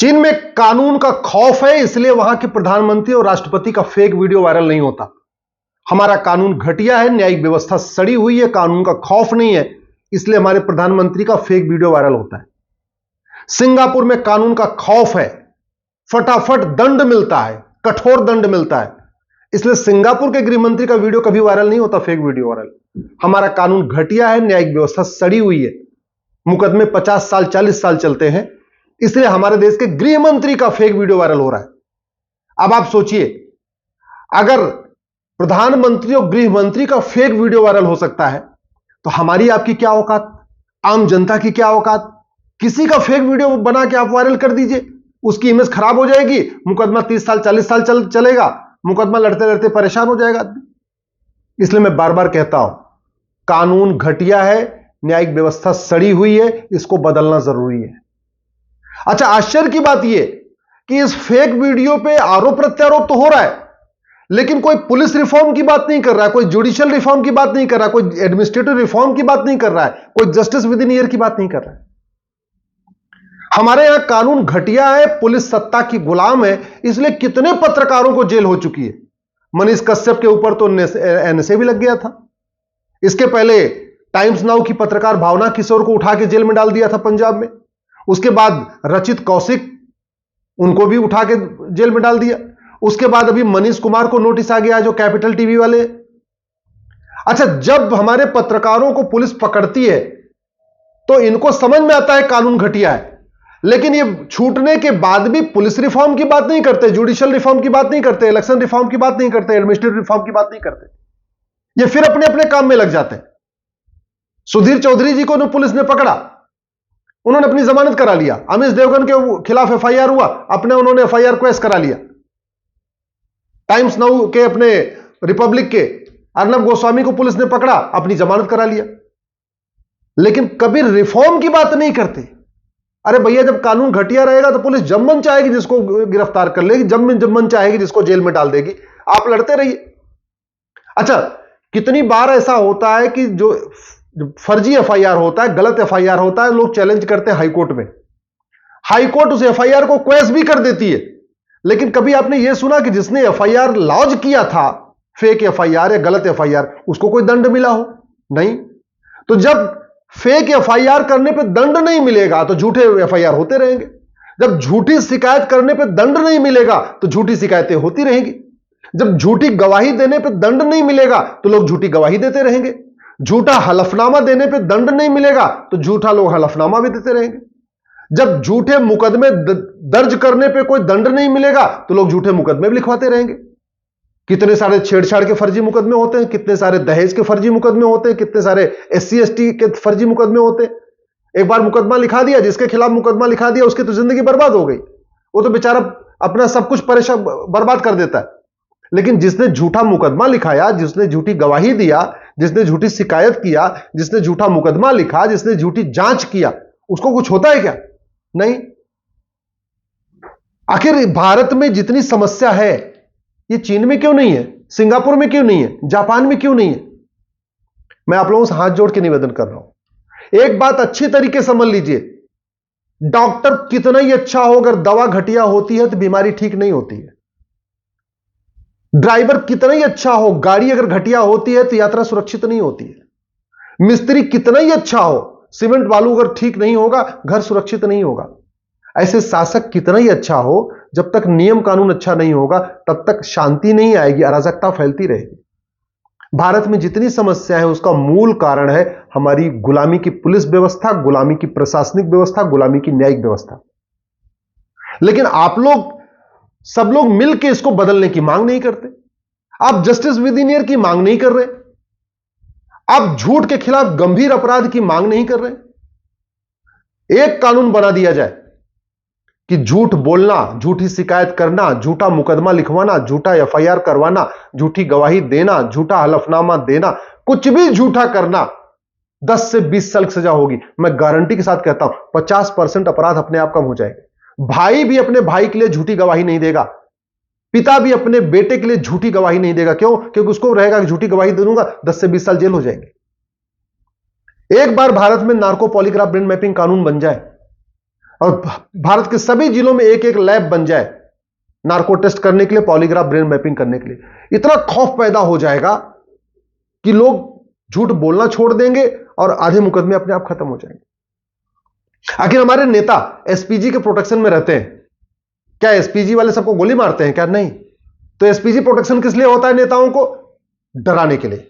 चीन में कानून का खौफ है, इसलिए वहां के प्रधानमंत्री और राष्ट्रपति का फेक वीडियो वायरल नहीं होता। हमारा कानून घटिया है, न्यायिक व्यवस्था सड़ी हुई है, कानून का खौफ नहीं है, इसलिए हमारे प्रधानमंत्री का फेक वीडियो वायरल होता है। सिंगापुर में कानून का खौफ है, फटाफट दंड मिलता है, कठोर दंड मिलता है, इसलिए सिंगापुर के गृहमंत्री का वीडियो कभी वायरल नहीं होता, फेक वीडियो वायरल। हमारा कानून घटिया है, न्यायिक व्यवस्था सड़ी हुई है, मुकदमे 50 साल 40 साल चलते हैं, इसलिए हमारे देश के गृहमंत्री का फेक वीडियो वायरल हो रहा है। अब आप सोचिए, अगर प्रधानमंत्री और गृहमंत्री का फेक वीडियो वायरल हो सकता है, तो हमारी आपकी क्या औकात, आम जनता की क्या औकात। किसी का फेक वीडियो बना के आप वायरल कर दीजिए, उसकी इमेज खराब हो जाएगी, मुकदमा 30 साल 40 साल चलेगा, मुकदमा लड़ते लड़ते परेशान हो जाएगा आदमी। इसलिए मैं बार बार कहता हूं, कानून घटिया है, न्यायिक व्यवस्था सड़ी हुई है, इसको बदलना जरूरी है। अच्छा, आश्चर्य की बात यह कि इस फेक वीडियो पे आरोप प्रत्यारोप तो हो रहा है, लेकिन कोई पुलिस रिफॉर्म की बात नहीं कर रहा है, कोई जुडिशियल रिफॉर्म की बात नहीं कर रहा है, कोई एडमिनिस्ट्रेटिव रिफॉर्म की बात नहीं कर रहा है, कोई जस्टिस विद इन ईयर की बात नहीं कर रहा है। हमारे यहां कानून घटिया है, पुलिस सत्ता की गुलाम है, इसलिए कितने पत्रकारों को जेल हो चुकी है। मनीष कश्यप के ऊपर तो एनएसए भी लग गया था। इसके पहले टाइम्स नाउ की पत्रकार भावना किशोर को उठा के जेल में डाल दिया था पंजाब में। उसके बाद रचित कौशिक, उनको भी उठा के जेल में डाल दिया। उसके बाद अभी मनीष कुमार को नोटिस आ गया, जो कैपिटल टीवी वाले। अच्छा, जब हमारे पत्रकारों को पुलिस पकड़ती है तो इनको समझ में आता है कानून घटिया है, लेकिन ये छूटने के बाद भी पुलिस रिफॉर्म की बात नहीं करते, जुडिशियल रिफॉर्म की बात नहीं करते, इलेक्शन रिफॉर्म की बात नहीं करते, एडमिनिस्ट्रेटिव रिफॉर्म की बात नहीं करते। ये फिर अपने अपने काम में लग जाते हैं। सुधीर चौधरी जी को पुलिस ने पकड़ा, उन्होंने अपनी जमानत करा लिया। अमिश देवगन के खिलाफ एफआईआर हुआ, उन्होंने एफआईआर क्वेश करा लिया। टाइम्स नाउ के अपने रिपब्लिक के अर्नब गोस्वामी को पुलिस ने पकड़ा, अपनी जमानत करा लिया। लेकिन कभी रिफॉर्म की बात नहीं करते। अरे भैया, जब कानून घटिया रहेगा तो पुलिस जब मन चाहेगी जिसको गिरफ्तार कर लेगी, जब मन चाहेगी जिसको जेल में डाल देगी, आप लड़ते रहिए। अच्छा, कितनी बार ऐसा होता है कि जो फर्जी एफआईआर होता है, गलत एफआईआर होता है, लोग चैलेंज करते हैं हाईकोर्ट में। हाईकोर्ट उस एफआईआर को क्वेश भी कर देती है, लेकिन कभी आपने यह सुना कि जिसने एफआईआर लॉन्च किया था, फेक एफआईआर या गलत एफआईआर, उसको कोई दंड मिला हो? नहीं। तो जब फेक एफआईआर करने पे दंड नहीं मिलेगा तो झूठे एफआईआर होते रहेंगे। जब झूठी शिकायत करने पे दंड नहीं मिलेगा तो झूठी शिकायतें होती रहेंगी। जब झूठी गवाही देने पे दंड नहीं मिलेगा तो लोग झूठी गवाही देते रहेंगे। झूठा हलफनामा देने पे दंड नहीं मिलेगा तो झूठा लोग हलफनामा भी देते रहेंगे। जब झूठे मुकदमे दर्ज करने पे कोई दंड नहीं मिलेगा तो लोग झूठे मुकदमे भी लिखवाते रहेंगे। कितने सारे छेड़छाड़ के फर्जी मुकदमे होते हैं, कितने सारे दहेज के फर्जी मुकदमे होते हैं, कितने सारे एससी एसटी के फर्जी मुकदमे होते हैं। एक बार मुकदमा लिखा दिया, जिसके खिलाफ मुकदमा लिखा दिया उसकी तो जिंदगी बर्बाद हो गई, वो तो बेचारा अपना सब कुछ परेशान बर्बाद कर देता है। लेकिन जिसने झूठा मुकदमा लिखाया, जिसने झूठी गवाही दिया, जिसने झूठी शिकायत किया, जिसने झूठा मुकदमा लिखा, जिसने झूठी जांच किया, उसको कुछ होता है क्या? नहीं। आखिर भारत में जितनी समस्या है, ये चीन में क्यों नहीं है, सिंगापुर में क्यों नहीं है, जापान में क्यों नहीं है? मैं आप लोगों से हाथ जोड़ के निवेदन कर रहा हूं, एक बात अच्छी तरीके से समझ लीजिए, डॉक्टर कितना ही अच्छा हो, अगर दवा घटिया होती है तो बीमारी ठीक नहीं होती है। ड्राइवर कितना ही अच्छा हो, गाड़ी अगर घटिया होती है तो यात्रा सुरक्षित नहीं होती है। मिस्त्री कितना ही अच्छा हो, सीमेंट बालू अगर ठीक नहीं होगा, घर सुरक्षित नहीं होगा। ऐसे शासक कितना ही अच्छा हो, जब तक नियम कानून अच्छा नहीं होगा तब तक शांति नहीं आएगी, अराजकता फैलती रहेगी। भारत में जितनी समस्या है उसका मूल कारण है हमारी गुलामी की पुलिस व्यवस्था, गुलामी की प्रशासनिक व्यवस्था, गुलामी की न्यायिक व्यवस्था। लेकिन आप लोग सब लोग मिलकर इसको बदलने की मांग नहीं करते। आप जस्टिस विद इन ईयर की मांग नहीं कर रहे, आप झूठ के खिलाफ गंभीर अपराध की मांग नहीं कर रहे। एक कानून बना दिया जाए कि झूठ बोलना, झूठी शिकायत करना, झूठा मुकदमा लिखवाना, झूठा एफआईआर करवाना, झूठी गवाही देना, झूठा हलफनामा देना, कुछ भी झूठा करना, 10 से 20 साल की सजा होगी। मैं गारंटी के साथ कहता हूं 50% अपराध अपने आप कम हो जाएंगे। भाई भी अपने भाई के लिए झूठी गवाही नहीं देगा, पिता भी अपने बेटे के लिए झूठी गवाही नहीं देगा। क्यों? क्योंकि उसको रहेगा कि झूठी गवाही दे दूंगा 10 से 20 साल जेल हो जाएंगे। एक बार भारत में नार्को पॉलीग्राफ ब्रेन मैपिंग कानून बन जाए, और भारत के सभी जिलों में एक एक लैब बन जाए नार्को टेस्ट करने के लिए, पॉलीग्राफ ब्रेन मैपिंग करने के लिए। इतना खौफ पैदा हो जाएगा कि लोग झूठ बोलना छोड़ देंगे और आधे मुकदमे अपने आप खत्म हो जाएंगे। आखिर हमारे नेता एसपीजी के प्रोटेक्शन में रहते हैं, क्या एसपीजी वाले सबको गोली मारते हैं क्या? नहीं। तो एसपीजी प्रोटेक्शन किस लिए होता है? नेताओं को डराने के लिए।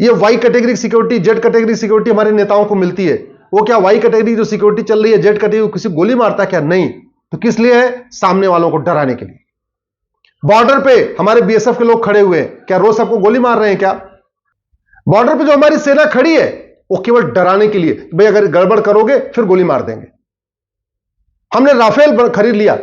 ये Y category security, Z category security हमारे नेताओं को मिलती है। वो क्या वाई कैटेगरी जो सिक्योरिटी चल रही है, जेड कैटेगरी किसी गोली मारता है क्या? नहीं। तो किस लिए है? सामने वालों को डराने के लिए। बॉर्डर पे हमारे बीएसएफ के लोग खड़े हुए हैं, क्या रोज सबको गोली मार रहे हैं क्या? बॉर्डर पे जो हमारी सेना खड़ी है वो केवल डराने के लिए, भाई अगर गड़बड़ करोगे फिर गोली मार देंगे। हमने राफेल खरीद लिया,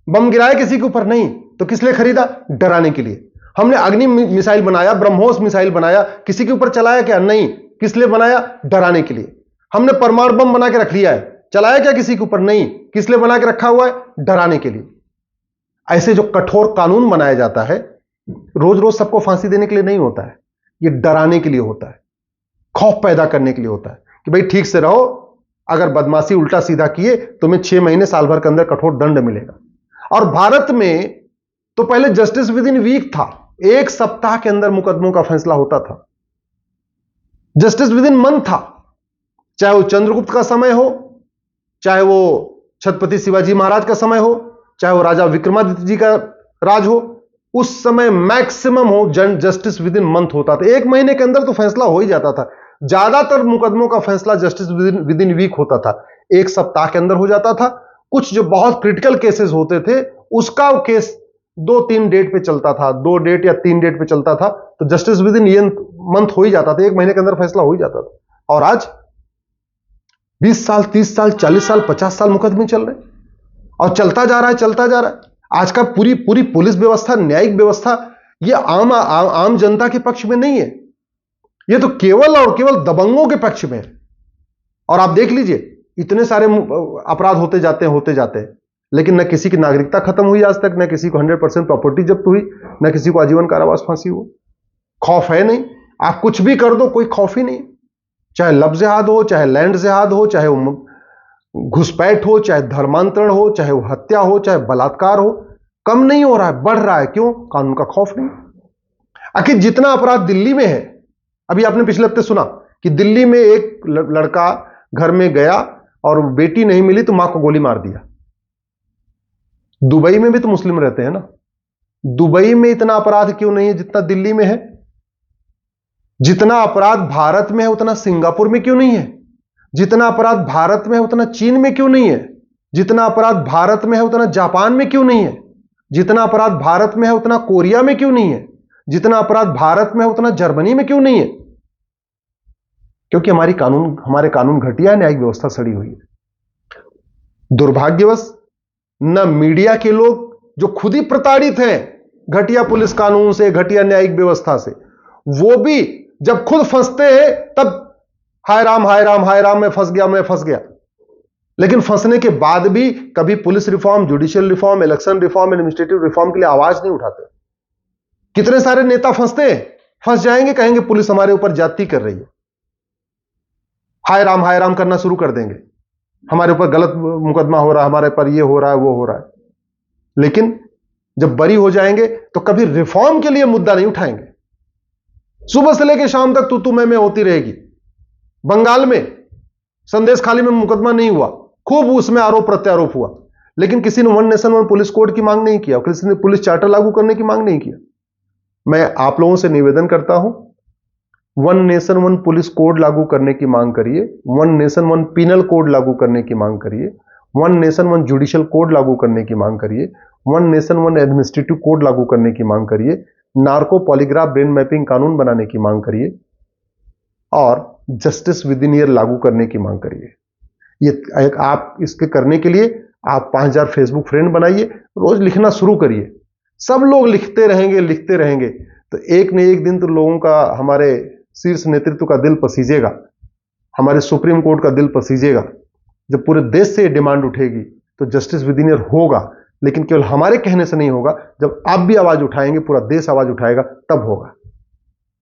बम गिराया किसी के ऊपर? नहीं। तो किस लिए खरीदा? डराने के लिए। हमने अग्नि मिसाइल बनाया, ब्रह्मोस मिसाइल बनाया, किसी के ऊपर चलाया क्या? नहीं। किस लिए बनाया? डराने के लिए। हमने परमाणु बम बना के रख लिया है, चलाया क्या किसी के ऊपर? नहीं। किस लिए बना के रखा हुआ है? डराने के लिए। ऐसे जो कठोर कानून बनाया जाता है, रोज रोज सबको फांसी देने के लिए नहीं होता है, ये डराने के लिए होता है, खौफ पैदा करने के लिए होता है कि भाई ठीक से रहो, अगर बदमाशी उल्टा सीधा किए तुम्हें 6 महीने साल भर के अंदर कठोर दंड मिलेगा। और भारत में तो पहले जस्टिस विद इन वीक था, 1 सप्ताह के अंदर मुकदमों का फैसला होता था। जस्टिस विद इन मंथ था, चाहे वो चंद्रगुप्त का समय हो, चाहे वो छत्रपति शिवाजी महाराज का समय हो, चाहे वो राजा विक्रमादित्य जी का राज हो, उस समय मैक्सिमम हो जस्टिस विद इन मंथ होता था। 1 महीने के अंदर तो फैसला हो ही जाता था। ज्यादातर मुकदमों का फैसला जस्टिस विद इन वीक होता था, 1 सप्ताह के अंदर हो जाता था। कुछ जो बहुत क्रिटिकल केसेस होते थे उसका केस 2-3 डेट पे चलता था, 2 डेट या 3 डेट पे चलता था, तो जस्टिस विद इन मंथ हो ही जाता था, 1 महीने के अंदर फैसला हो ही जाता था। और आज 20 साल, 30 साल, 40 साल, 50 साल मुकदमे चल रहे हैं और चलता जा रहा है, चलता जा रहा है। आज का पूरी पुलिस व्यवस्था, न्यायिक व्यवस्था, ये आम जनता के पक्ष में नहीं है, ये तो केवल और केवल दबंगों के पक्ष में है। और आप देख लीजिए, इतने सारे अपराध होते जाते हैं, लेकिन न किसी की नागरिकता खत्म हुई आज तक, न किसी को 100% प्रॉपर्टी जब्त हुई, न किसी को आजीवन कारावास फांसी हुआ। खौफ है नहीं, आप कुछ भी कर दो, कोई खौफ ही नहीं। चाहे लब जिहाद हो, चाहे लैंड जिहाद हो, चाहे वो घुसपैठ हो, चाहे धर्मांतरण हो, चाहे वो हत्या हो, चाहे बलात्कार हो, कम नहीं हो रहा है, बढ़ रहा है। क्यों? कानून का खौफ नहीं। आखिर जितना अपराध दिल्ली में है, अभी आपने पिछले हफ्ते सुना कि दिल्ली में एक लड़का घर में गया और बेटी नहीं मिली तो मां को गोली मार दिया। दुबई में भी तो मुस्लिम रहते हैं ना, दुबई में इतना अपराध क्यों नहीं है जितना दिल्ली में है? जितना अपराध भारत में है उतना सिंगापुर में क्यों नहीं है? जितना अपराध भारत में है उतना चीन में क्यों नहीं है? जितना अपराध भारत में है उतना जापान में क्यों नहीं है? जितना अपराध भारत में है उतना कोरिया में क्यों नहीं है? जितना अपराध भारत में है उतना जर्मनी में क्यों नहीं है? क्योंकि हमारे कानून घटिया है, न्यायिक व्यवस्था सड़ी हुई है। दुर्भाग्यवश न मीडिया के लोग जो खुद ही प्रताड़ित हैं घटिया पुलिस कानून से, घटिया न्यायिक व्यवस्था से, वो भी जब खुद फंसते हैं तब हाय राम हाय राम हाय राम, मैं फंस गया। लेकिन फंसने के बाद भी कभी police reform, judicial reform, election reform, administrative reform के लिए आवाज नहीं उठाते। कितने सारे नेता फंसते हैं, फंस जाएंगे, कहेंगे पुलिस हमारे ऊपर ज्यादती कर रही है, हाय राम करना शुरू कर देंगे, हमारे ऊपर गलत मुकदमा हो रहा है, हमारे पर ये हो रहा है, वो हो रहा है। लेकिन जब बरी हो जाएंगे तो कभी रिफॉर्म के लिए मुद्दा नहीं उठाएंगे। सुबह से लेकर शाम तक तू मैं होती रहेगी। बंगाल में संदेश खाली में मुकदमा नहीं हुआ, खूब उसमें आरोप प्रत्यारोप हुआ, लेकिन किसी ने 1 नेशन 1 पुलिस कोड की मांग नहीं किया, किसी ने पुलिस चार्टर लागू करने की मांग नहीं किया। मैं आप लोगों से निवेदन करता हूं, 1 नेशन 1 पुलिस कोड लागू करने की मांग करिए, 1 नेशन 1 पीनल कोड लागू करने की मांग करिए, 1 नेशन 1 जुडिशियल कोड लागू करने की मांग करिए, 1 नेशन 1 एडमिनिस्ट्रेटिव कोड लागू करने की मांग करिए, नार्को पॉलीग्राफ ब्रेन मैपिंग कानून बनाने की मांग करिए और जस्टिस विद इन ईयर लागू करने की मांग करिए। ये आप इसके करने के लिए आप 5000 फेसबुक फ्रेंड बनाइए, रोज लिखना शुरू करिए। सब लोग लिखते रहेंगे तो एक न एक दिन तो लोगों का, हमारे शीर्ष नेतृत्व का दिल पसीजेगा, हमारे सुप्रीम कोर्ट का दिल पसीजेगा। जब पूरे देश से ये डिमांड उठेगी तो जस्टिस विद इन ईयर होगा, लेकिन केवल हमारे कहने से नहीं होगा। जब आप भी आवाज उठाएंगे, पूरा देश आवाज उठाएगा, तब होगा।